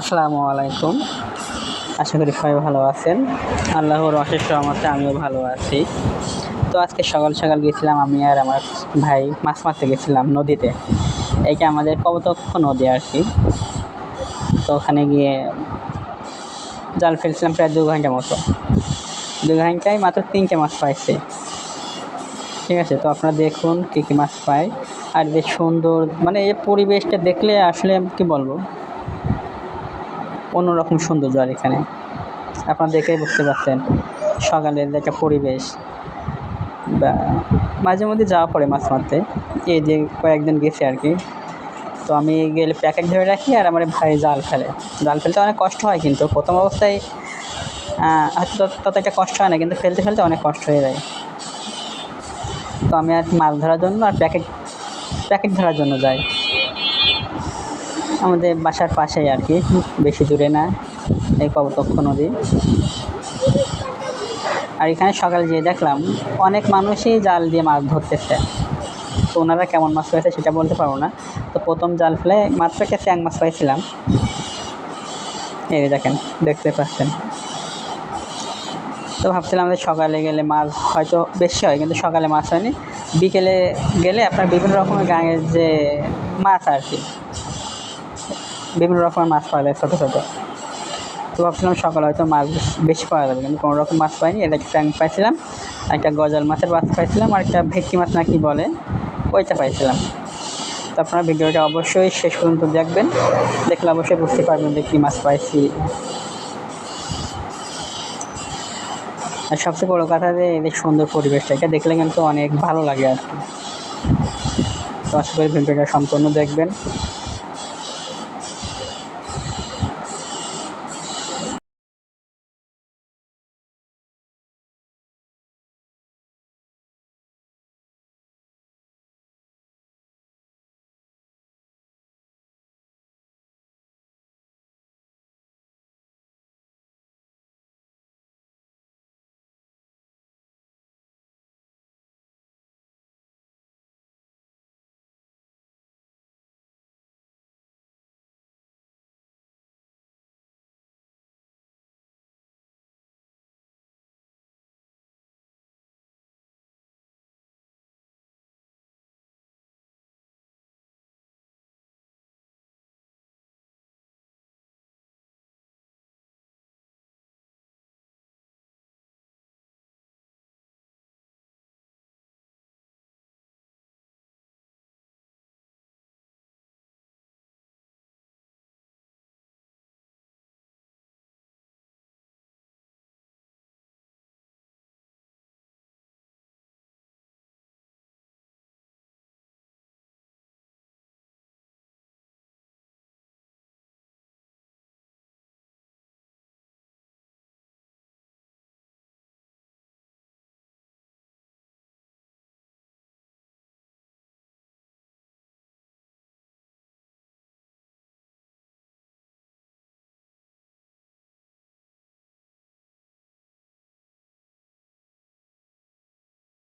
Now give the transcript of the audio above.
আসসালামু আলাইকুম। আশা করি সবাই ভালো আছেন। আল্লাহর অশেষ রহমতে আমিও ভালো আছি। তো আজকে সকাল সকাল গেছিলাম আমি আর আমার ভাই মাছ মারতে গেছিলাম নদীতে। এইটা আমাদের কপোতাক্ষ নদী আর কি। তো ওখানে গিয়ে জাল ফেলছিলাম প্রায় ২ ঘন্টা মতো। ২ ঘন্টায় মাত্র ৩টে মাছ পাইছি। ঠিক আছে? তো আপনারা দেখুন কী, কী মাছ পাই। আর বেশ সুন্দর মানে এই পরিবেশটা দেখলে আসলে কী বলবো? অন্যরকম সৌন্দর্য আর এখানে। আপনারা দেখেই বুঝতে পারছেন সকালের যে একটা পরিবেশ বা মাঝে মধ্যে যাওয়া পড়ে মাছ মারতে। এই যে কয়েকদিন গেছি আর কি। তো আমি গেলে প্যাকেট ধরে রাখি আর আমার ভাই জাল ফেলে। জাল ফেলতে অনেক কষ্ট হয় কিন্তু প্রথম অবস্থায় হয়তো তত একটা কষ্ট হয় না, কিন্তু ফেলতে ফেলতে অনেক কষ্ট হয়ে যায়। তো আমি আর মাছ ধরার জন্য আর প্যাকেট ধরার জন্য যাই। আমাদের বাসার পাশেই আর কি, বেশি দূরে না, এই কপোতাক্ষ নদী। আর এখানে সকালে যেয়ে দেখলাম অনেক মানুষই জাল দিয়ে মাছ ধরতেছে। তো ওনারা কেমন মাছ পেয়েছে সেটা বলতে পারবো না। তো প্রথম জাল ফেলে মাত্র একটা চ্যাং মাছ পাইছিলাম। এই যে দেখেন, দেখতে পাচ্ছেন। তো ভাবছিলাম যে সকালে গেলে মাছ হয়তো বেশি হয়, কিন্তু সকালে মাছ হয়নি। বিকেলে গেলে আপনার বিভিন্ন রকমের গাঁয়ের যে মাছ আর কি, বিভিন্ন রকমের মাছ পাওয়া যায় ছোটো ছোটো। তো ভাবছিলাম সকালে হয়তো মাছ বেশি পাওয়া যাবে, কিন্তু কোনো রকম মাছ পাইনি। এটা একটা ট্যাং পাইছিলাম, একটা গজাল মাছের বাচ্চা পাইছিলাম, আর একটা ভেটকি মাছ না কি বলে ওইটা পাইছিলাম। তো আপনারা ভিডিওটা অবশ্যই শেষ পর্যন্ত দেখবেন, দেখলে অবশ্যই বুঝতে পারবেন যে কী মাছ পাইছি। আর সবচেয়ে বড়ো কথা যে এদের সুন্দর পরিবেশটা, এটা দেখলে কিন্তু অনেক ভালো লাগে আর কি। তো আশা করি ভিডিওটা সম্পূর্ণ দেখবেন।